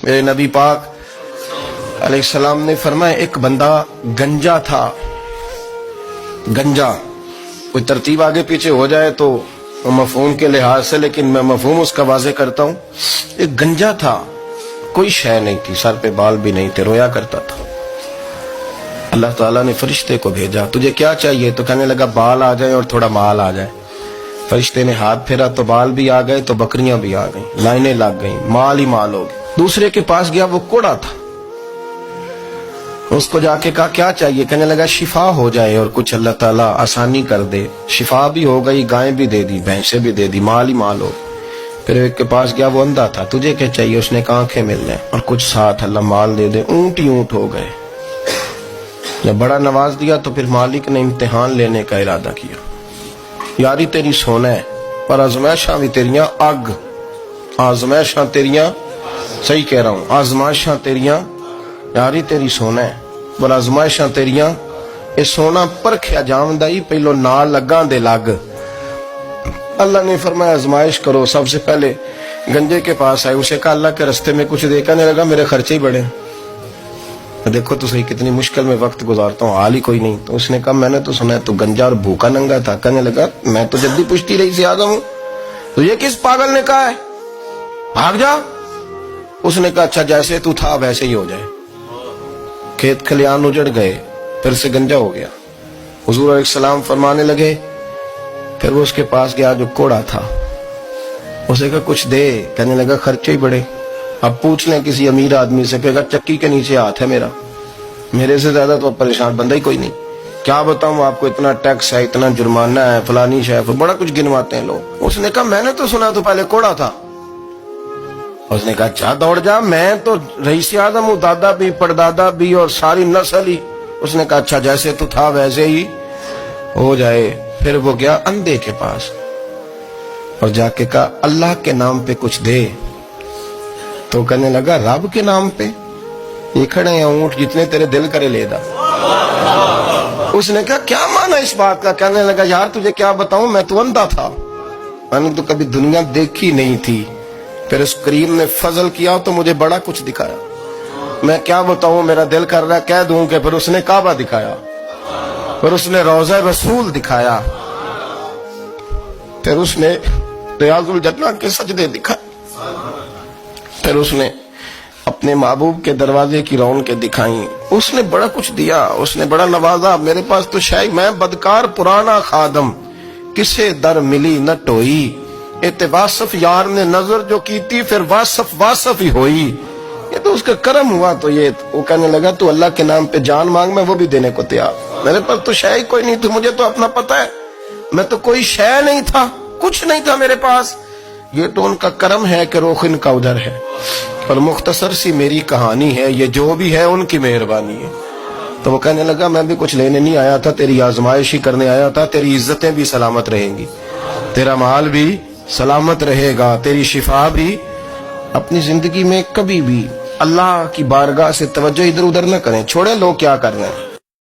میرے نبی پاک علیہ السلام نے فرمایا ایک بندہ گنجا تھا. گنجا کوئی ترتیب آگے پیچھے ہو جائے تو مفہوم کے لحاظ سے، لیکن میں مفہوم اس کا واضح کرتا ہوں. ایک گنجا تھا، کوئی شے نہیں تھی، سر پہ بال بھی نہیں تھے، رویا کرتا تھا. اللہ تعالیٰ نے فرشتے کو بھیجا، تجھے کیا چاہیے؟ تو کہنے لگا بال آ جائیں اور تھوڑا مال آ جائے. فرشتے نے ہاتھ پھیرا تو بال بھی آ گئے تو بکریاں بھی آ گئیں، لائنیں لگ گئیں، مال ہی مال ہو گئے. دوسرے کے پاس گیا، وہ کوڑا تھا. اس کو جا کے کہا کیا چاہیے؟ کہنے لگا شفا ہو جائے اور کچھ اللہ تعالیٰ آسانی کر دے. شفا بھی ہو گئی، گائیں بھی دے دی، بھینسیں بھی دے دی، مال ہی مال ہو. پھر ایک کے پاس گیا، وہ اندھا تھا، تجھے کیا چاہیے؟ اس نے کہا آنکھیں مل جائیں اور کچھ ساتھ اللہ مال دے دے. اونٹ ہی اونٹ ہو گئے. جب بڑا نواز دیا تو پھر مالک نے امتحان لینے کا ارادہ کیا. یاری تیری سونا ہے پر آزمائشاں بھی تیریاں اگ. آزمائشاں تیریاں، صحیح کہہ رہا ہوں، آزمائشاں تیریاں، یاری تیری سونا ہے پر آزمائشاں تیریاں. اے سونا پرکھیا جاوندا ہی پہلو نال لگاں دے لگ. اللہ نے فرمایا آزمائش کرو. سب سے پہلے گنجے کے پاس آئے، اسے کہا اللہ کے رستے میں کچھ دے. کہنے لگا میرے خرچے ہی بڑے. دیکھو تو صحیح کتنی مشکل میں وقت گزارتا ہوں، حال ہی کوئی نہیں. تو اس نے کہا میں نے تو سنا ہے تو گنجا اور بھوکا ننگا تھا. کہنے لگا میں تو جلدی پشتی رہی سے آ گیا ہوں. تو یہ کس پاگل نے کہا ہے بھاگ جا؟ اس نے کہا اچھا جیسے تو تھا ویسے ہی ہو جائے. کھیت کھلیان اجڑ گئے، پھر سے گنجا ہو گیا. حضور علیہ السلام فرمانے لگے. پھر وہ اس کے پاس گیا جو کوڑا تھا، اسے کہا کچھ دے. کہنے لگا خرچے ہی بڑے. اب پوچھ لیں کسی امیر آدمی سے، کہے گا چکی کے نیچے ہاتھ ہے میرا، میرے سے زیادہ تو پریشان بندہ ہی کوئی نہیں. کیا بتاؤں آپ کو، اتنا ٹیکس ہے، اتنا جرمانہ ہے، فلانی شے، بڑا کچھ گنواتے ہیں لوگ. اس نے کہا میں نے تو سنا تو پہلے کوڑا تھا. اس نے کہا اچھا دوڑ جا، میں تو رئیس اعظم ہوں، دادا بھی پردادا بھی اور ساری نسل ہی. اس نے کہا اچھا جیسے تو تھا ویسے ہی ہو جائے. پھر وہ گیا اندھے کے پاس اور جا کے کہا اللہ کے نام پہ کچھ دے. تو کہنے لگا رب کے نام پہ؟ یہ کھڑے ہیں اونٹ، جتنے تیرے دل کرے لے دا. اس نے کہا کیا معنی اس بات کا؟ کہنے لگا یار تجھے کیا بتاؤں، میں تو اندھا تھا، میں نے تو کبھی دنیا دیکھی نہیں تھی. پھر اس کریم نے فضل کیا تو مجھے بڑا کچھ دکھایا. میں کیا بتاؤں، میرا دل کر رہا ہے کہہ دوں کہ پھر اس نے کعبہ دکھایا، پھر اس نے روضہ رسول دکھایا، پھر اس نے ریاض الجنہ کے سجدے دکھائے، پھر اس نے اپنے محبوب کے دروازے کی رونقیں دکھائیں. اس نے بڑا کچھ دیا، اس نے بڑا نوازا. میرے پاس تو شاید میں بدکار پرانا خادم، کسے در ملی نہ ٹوئی. واصف یار نے نظر جو کی تھی پھر واصف ہی ہوئی. یہ تو اس کا کرم ہوا. تو یہ وہ کہنے لگا تو اللہ کے نام پہ جان مانگ، میں وہ بھی دینے کو تیار. میرے پاس تو شے کوئی نہیں تھی، مجھے تو اپنا پتہ ہے، میں تو کوئی شے نہیں تھا، کچھ نہیں تھا میرے پاس. یہ تو ان کا کرم ہے کہ روخ ان کا ادھر ہے. اور مختصر سی میری کہانی ہے، یہ جو بھی ہے ان کی مہربانی ہے. تو وہ کہنے لگا میں بھی کچھ لینے نہیں آیا تھا، تیری آزمائش ہی کرنے آیا تھا. تیری عزتیں بھی سلامت رہیں گی، تیرا مال بھی سلامت رہے گا، تیری شفا بھی. اپنی زندگی میں کبھی بھی اللہ کی بارگاہ سے توجہ ادھر ادھر نہ کریں، چھوڑیں لوگ کیا کر رہے ہیں.